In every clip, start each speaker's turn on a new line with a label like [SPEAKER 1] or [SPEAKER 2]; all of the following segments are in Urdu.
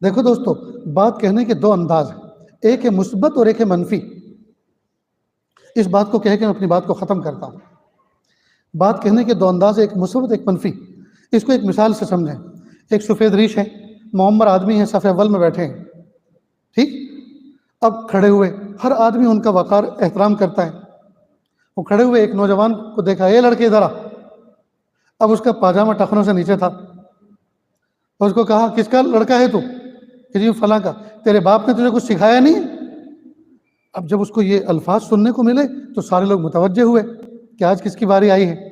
[SPEAKER 1] دیکھو دوستو، بات کہنے کے دو انداز ہیں، ایک ہے مثبت اور ایک ہے منفی۔ اس بات کو کہہ کے میں اپنی بات کو ختم کرتا ہوں۔ بات کہنے کے دو انداز ہیں، ایک مثبت ایک منفی۔ اس کو ایک مثال سے سمجھیں۔ ایک سفید ریش ہے، معمر آدمی ہیں، صف اول میں بیٹھے ہیں، ٹھیک؟ اب کھڑے ہوئے، ہر آدمی ان کا وقار احترام کرتا ہے۔ وہ کھڑے ہوئے، ایک نوجوان کو دیکھا، اے لڑکے ادھر آ۔ اب اس کا پاجامہ ٹخنوں سے نیچے تھا۔ اس کو کہا، کس کا لڑکا ہے تو؟ کہ جی فلاں کا۔ تیرے باپ نے تجھے کچھ سکھایا نہیں؟ اب جب اس کو یہ الفاظ سننے کو ملے تو سارے لوگ متوجہ ہوئے کہ آج کس کی باری آئی ہے۔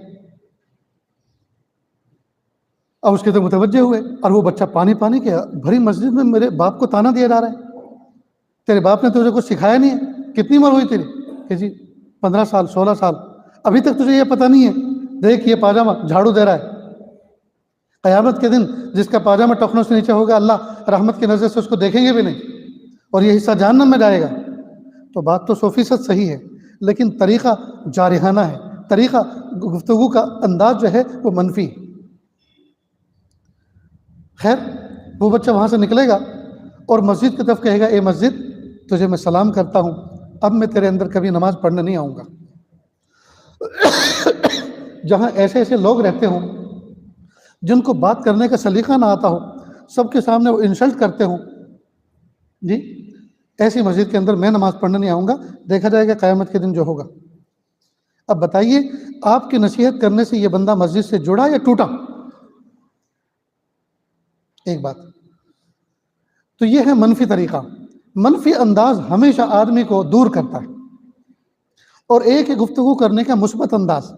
[SPEAKER 1] اب اس کے تو متوجہ ہوئے، اور وہ بچہ پانی کے بھری مسجد میں میرے باپ کو تانا دیا جا رہا ہے، تیرے باپ نے تجھے کچھ سکھایا نہیں ہے؟ کتنی عمر ہوئی تیری؟ کہ جی 15 سال 16 سال۔ ابھی تک تجھے یہ پتہ نہیں ہے؟ دیکھ یہ پاجامہ جھاڑو دے رہا ہے۔ قیامت کے دن جس کا پاجامہ ٹخنوں سے نیچے ہوگا، اللہ رحمت کی نظر سے اس کو دیکھیں گے بھی نہیں، اور یہ حصہ جہنم میں جائے گا۔ تو بات تو 100% صحیح ہے، لیکن طریقہ جارحانہ ہے، طریقہ گفتگو کا انداز جو ہے وہ منفی ہے۔ خیر، وہ بچہ وہاں سے نکلے گا اور مسجد کی طرف کہے گا، اے مسجد، تجھے میں سلام کرتا ہوں، اب میں تیرے اندر کبھی نماز پڑھنے نہیں آؤں گا۔ جہاں ایسے ایسے لوگ رہتے ہوں جن کو بات کرنے کا سلیقہ نہ آتا ہو، سب کے سامنے وہ انسلٹ کرتے ہوں، جی ایسی مسجد کے اندر میں نماز پڑھنے نہیں آؤں گا، دیکھا جائے گا قیامت کے دن جو ہوگا۔ اب بتائیے، آپ کی نصیحت کرنے سے یہ بندہ مسجد سے جڑا یا ٹوٹا؟ ایک بات تو یہ ہے منفی طریقہ۔ منفی انداز ہمیشہ آدمی کو دور کرتا ہے، اور ایک ہے گفتگو کرنے کا مثبت انداز۔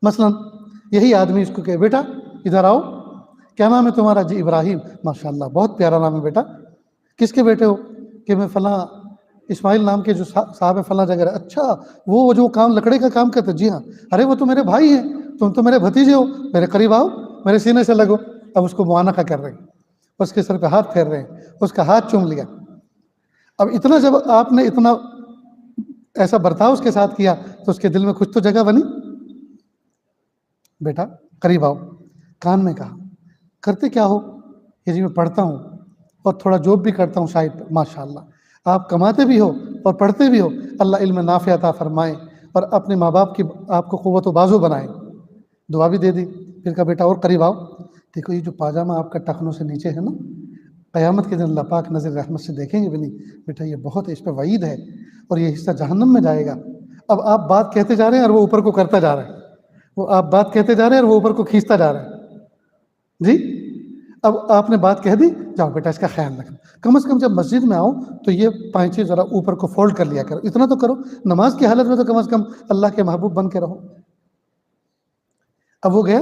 [SPEAKER 1] مثلا یہی آدمی اس کو کہ بیٹا ادھر آؤ، کیا نام ہے تمہارا؟ جی ابراہیم۔ ماشاء اللہ بہت پیارا نام ہے بیٹا، کس کے بیٹے ہو؟ کہ میں فلاں اسماعیل نام کے جو صاحب ہے فلاں جگہ۔ اچھا، وہ جو کام لکڑے کا کام کرتے؟ جی ہاں۔ ارے وہ تو میرے بھائی ہیں، تم تو میرے بھتیجے ہو، میرے قریب آؤ، میرے سینے سے لگو۔ اب اس کو معانقہ کر رہے ہیں، اس کے سر پہ ہاتھ پھیر رہے ہیں، اس کا ہاتھ چوم لیا۔ اب اتنا جب آپ نے اتنا ایسا برتاؤ اس کے ساتھ کیا تو اس کے دل میں کچھ تو جگہ بنی۔ بیٹا قریب آؤ، کان میں کہا، کرتے کیا ہو؟ یہ جی میں پڑھتا ہوں اور تھوڑا جاب بھی کرتا ہوں سائڈ پہ۔ ماشاء اللہ، آپ کماتے بھی ہو اور پڑھتے بھی ہو، اللہ علم نافع عطا فرمائے اور اپنے ماں باپ کی آپ کو قوت و بازو بنائے۔ دعا بھی دے دی۔ پھر کہا بیٹا اور قریب آؤ، دیکھو یہ جو پاجامہ آپ کا ٹخنوں سے نیچے ہے نا، قیامت کے دن اللہ پاک نظر رحمت سے دیکھیں گے بھی نہیں۔ بیٹا یہ بہت اس پہ وعید ہے اور یہ حصہ جہنم میں جائے گا۔ اب آپ بات کہتے جا رہے ہیں اور وہ اوپر کو کرتا جا رہا ہے، وہ آپ بات کہتے جا رہے ہیں اور وہ اوپر کو کھینچتا جا رہا ہے۔ جی اب آپ نے بات کہہ دی، جاؤ بیٹا اس کا خیال رکھنا، کم از کم جب مسجد میں آؤ تو یہ پائنچے ذرا اوپر کو فولڈ کر لیا کرو، اتنا تو کرو، نماز کی حالت میں تو کم از کم اللہ کے محبوب بن کے رہو۔ اب وہ گیا،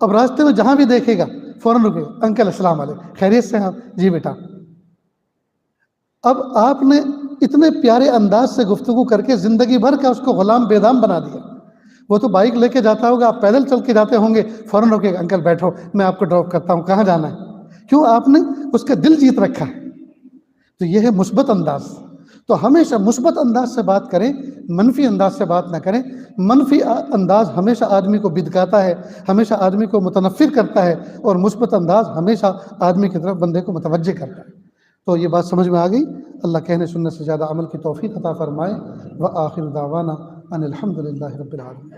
[SPEAKER 1] اب راستے میں جہاں بھی دیکھے گا فوراً رکے، انکل السلام علیکم، خیریت سے ہیں آپ؟ جی بیٹا۔ اب آپ نے اتنے پیارے انداز سے گفتگو کر کے زندگی بھر کا اس کو غلام بے دام بنا دیا۔ وہ تو بائک لے کے جاتا ہوگا، آپ پیدل چل کے جاتے ہوں گے، فوراً روکے گا، انکل بیٹھو میں آپ کو ڈراپ کرتا ہوں، کہاں جانا ہے؟ کیوں؟ آپ نے اس کا دل جیت رکھا ہے۔ تو یہ ہے مثبت انداز۔ تو ہمیشہ مثبت انداز سے بات کریں، منفی انداز سے بات نہ کریں۔ منفی انداز ہمیشہ آدمی کو بدکاتا ہے، ہمیشہ آدمی کو متنفر کرتا ہے، اور مثبت انداز ہمیشہ آدمی کی طرف بندے کو متوجہ کرتا ہے۔ تو یہ بات سمجھ میں آ گئی؟ اللہ کہنے سننے سے زیادہ عمل کی توفیق عطا فرمائے۔ وآخر دعوانا ان الحمد للہ رب العالمین۔